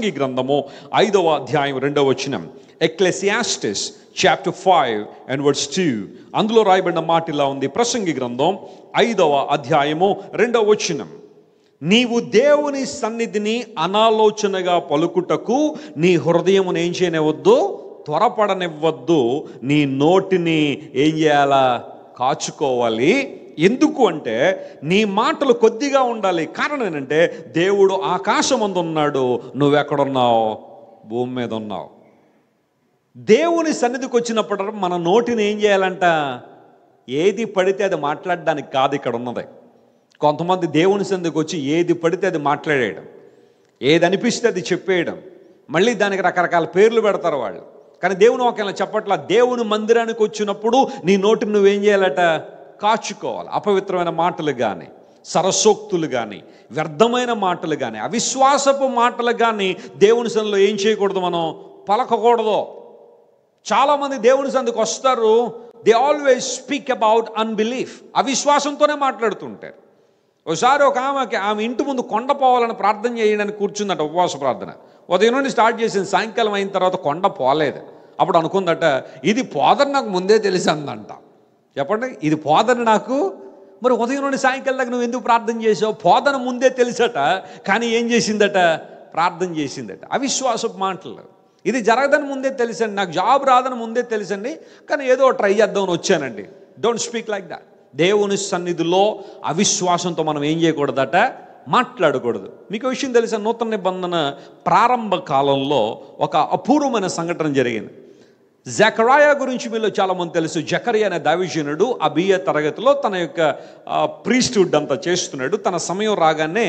ప్రసంగి గ్రంథము 5వ అధ్యాయం 2వ వచనం. ఎక్లెసియాస్టిస్ చాప్టర్ 5 and verse 2. అందులో రాయబడిన మాట ఇలా ఉంది. ప్రసంగి గ్రంథం 5వ అధ్యాయము 2వ వచనం. నీవు దేవుని సన్నిధిని అనాలోచనగా పలుకుటకు నీ హృదయమును ఏం చేయనివ్వద్దు, త్వరపడనివ్వద్దు. నీ నోటిని ఏం చేయాలా, కాచుకోవాలి. ఎందుకు అంటే నీ మాటలు కొద్దిగా ఉండాలి. కారణం ఏంటంటే దేవుడు ఆకాశమందు ఉన్నాడు, నువ్వెక్కడున్నావు, భూమి మీద ఉన్నావు. దేవుని సన్నిధికి వచ్చినప్పుడు మన నోటిని ఏం చేయాలంట, ఏది పడితే అది మాట్లాడడానికి కాదు ఇక్కడ ఉన్నది. కొంతమంది దేవుని సన్నిధికి వచ్చి ఏది పడితే అది మాట్లాడేయడం, ఏది అనిపిస్తే అది చెప్పేయడం, మళ్ళీ దానికి రకరకాల పేర్లు పెడతారు వాళ్ళు. కానీ దేవుని వాక్యం చెప్పట్లా. దేవుని మందిరానికి వచ్చినప్పుడు నీ నోటిని నువ్వేం చేయాలట, కాచుకోవాలి. అపవిత్రమైన మాటలు కానీ, సరసోక్తులు కానీ, వ్యర్థమైన మాటలు కానీ, అవిశ్వాసపు మాటలు కానీ దేవుని సన్నిధిలో ఏం చేయకూడదు, మనం పలకకూడదు. చాలామంది దేవుని సన్నిధికి వస్తారు, they always speak about unbelief. అవిశ్వాసంతోనే మాట్లాడుతుంటారు. ఒకసారి ఒక ఆమె ఇంటి ముందు కొండ పోవాలని ప్రార్థన చేయడానికి కూర్చుందట, ఉపవాస ప్రార్థన. ఉదయం నుండి స్టార్ట్ చేసింది, సాయంకాలం అయిన తర్వాత కొండ పోలేదు. అప్పుడు అనుకుందట, ఇది పోదని నాకు ముందే తెలిసి అందంట. చెప్పండి, ఇది పోదని నాకు, మరి ఉదయం నుండి సాయంకాలం దాకా నువ్వు ఎందుకు ప్రార్థన చేసావు? పోదని ముందే తెలుసట, కానీ ఏం చేసిందట, ప్రార్థన చేసిందట. అవిశ్వాసపు మాటలు. ఇది జరగదని ముందే తెలుసండి, నాకు జాబ్ రాదని ముందే తెలుసండి, కానీ ఏదో ట్రై చేద్దామని వచ్చానండి. Don't speak like that. దేవుని సన్నిధిలో అవిశ్వాసంతో మనం ఏం చేయకూడదట, మాట్లాడకూడదు. మీకు విషయం తెలుసా, నూతన నిబంధన ప్రారంభ కాలంలో ఒక అపూర్వమైన సంఘటన జరిగింది. జకరియా గురించి మీలో చాలామంది తెలుసు. జకరియా అనే దైవజనుడు అబీయ తరగతిలో తన యొక్క ప్రీస్టుడ్ అంతా చేస్తున్నాడు. తన సమయం రాగానే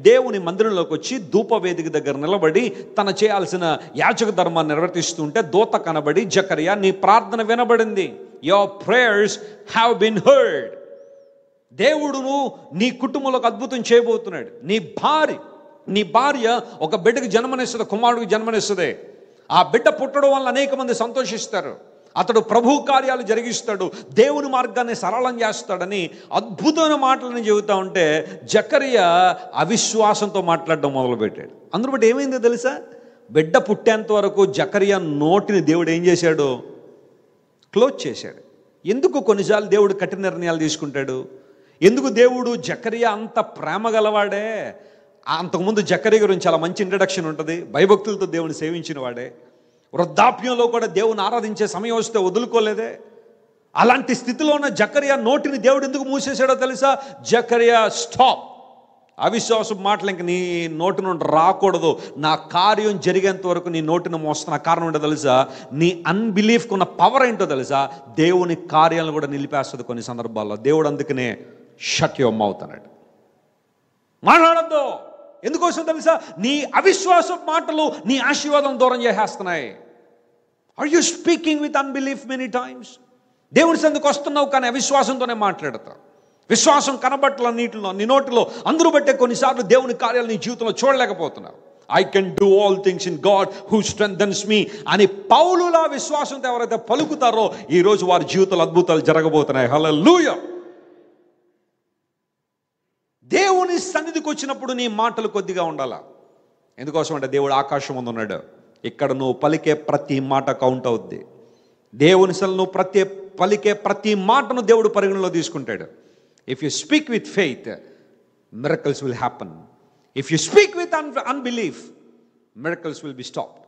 దేవుని మందిరంలోకి వచ్చి ధూపవేదిక దగ్గర నిలబడి తన చేయాల్సిన యాజక ధర్మాన్ని నిర్వర్తిస్తుంటే దూత కనబడి, జకరియా నీ ప్రార్థన వినబడింది, your prayers have been heard. దేవుడును నీ కుటుంబంలోకి అద్భుతం చేయబోతున్నాడు. నీ భార్య ఒక బిడ్డకి జన్మనిస్తుంది, కుమారుడికి జన్మనిస్తుంది. ఆ బిడ్డ పుట్టడం వల్ల అనేక మంది సంతోషిస్తారు. అతడు ప్రభు కార్యాలు జరిగిస్తాడు, దేవుని మార్గాన్ని సరళం చేస్తాడని అద్భుతమైన మాటలని చెబుతా ఉంటే జకరియా అవిశ్వాసంతో మాట్లాడడం మొదలుపెట్టాడు. అందులో బట్టి ఏమైందో తెలుసా, బిడ్డ పుట్టేంత వరకు జకరియా నోటిని దేవుడు ఏం చేశాడు, క్లోజ్ చేశాడు. ఎందుకు కొన్నిసార్లు దేవుడు కఠిన నిర్ణయాలు తీసుకుంటాడు? ఎందుకు దేవుడు జకరియా అంత ప్రేమ గలవాడే? అంతకుముందు జకరియా గురించి చాలా మంచి ఇంట్రడక్షన్ ఉంటుంది. భయభక్తులతో దేవుని సేవించిన వాడే, వృద్ధాప్యంలో కూడా దేవుని ఆరాధించే సమయం వస్తే వదులుకోలేదే. అలాంటి స్థితిలో ఉన్న జకరియా నోటిని దేవుడు ఎందుకు మూసేశాడో తెలుసా? జకరియా స్టాప్, అవిశ్వాసం మాటలు ఇంక నీ నోటి నుండి రాకూడదు, నా కార్యం జరిగేంత వరకు నీ నోటిని మోస్తున్న కారణం ఏంటో తెలుసా? నీ అన్బిలీఫ్కి ఉన్న పవర్ ఏంటో తెలుసా? దేవుని కార్యాలను కూడా నిలిపేస్తుంది కొన్ని సందర్భాల్లో. దేవుడు అందుకనే షట్ యువర్ మౌత్ అన్నాడు, మాట్లాడద్దు. ఎందుకోసం తెలుసా? నీ అవిశ్వాసం మాటలు నీ ఆశీర్వాదం దూరం చేసేస్తున్నాయి. Are you speaking with unbelief many times? దేవుని సందుకు వస్తున్నావు కానీ అవిశ్వాసంతోనే మాట్లాడతావు. విశ్వాసం కనబట్ల నీ నోటిలో అందరూ బట్టే కొన్నిసార్లు దేవుని కార్యాలు నీ జీవితంలో చూడలేకపోతున్నావు. I can do all things in God who strengthens me అని పౌలులా విశ్వాసంతో ఎవరైతే పలుకుతారో ఈరోజు వారి జీవితంలో అద్భుతాలు జరగబోతున్నాయి. హల్లెలూయా. దేవుని సన్నిధికి వచ్చినప్పుడు నీ మాటలు కొద్దిగా ఉండాలా. ఎందుకోసం అంటే దేవుడు ఆకాశం ముందు ఉన్నాడు, ఇక్కడ నువ్వు పలికే ప్రతి మాట కౌంట్ అవుద్ది. దేవుని సన్నిధిలో నువ్వు పలికే ప్రతి మాటను దేవుడు పరిగణలో తీసుకుంటాడు. If you speak with faith, miracles will happen. If you speak with unbelief, miracles will be stopped.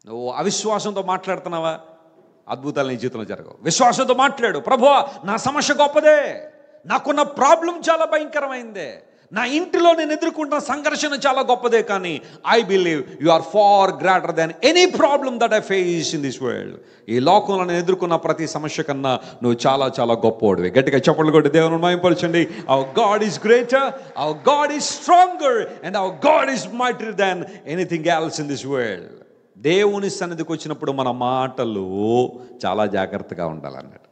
నువ్వు అవిశ్వాసంతో మాట్లాడుతున్నావా, అద్భుతాలు నీ జీవితంలో జరగవు. విశ్వాసంతో మాట్లాడు, ప్రభువా నా సమస్య గొప్పదే, నాకున్న ప్రాబ్లం చాలా భయంకరమైందే, నా ఇంటిలో నేను ఎదుర్కొంటున్న సంఘర్షణ చాలా గొప్పదే, కానీ I believe you are far greater than any problem that I face in this world. ఈ లోకంలో నేను ఎదుర్కొన్న ప్రతి సమస్య కన్నా నువ్వు చాలా చాలా గొప్పవాడివి. గట్టిగా చప్పట్లు కొట్టి దేవుని మహిమపరచండి. Our God is greater, our God is stronger and our God is mightier than anything else in this world. దేవుని సన్నిధికి వచ్చినప్పుడు మన మాటలు చాలా జాగ్రత్తగా ఉండాలన్నట్టు.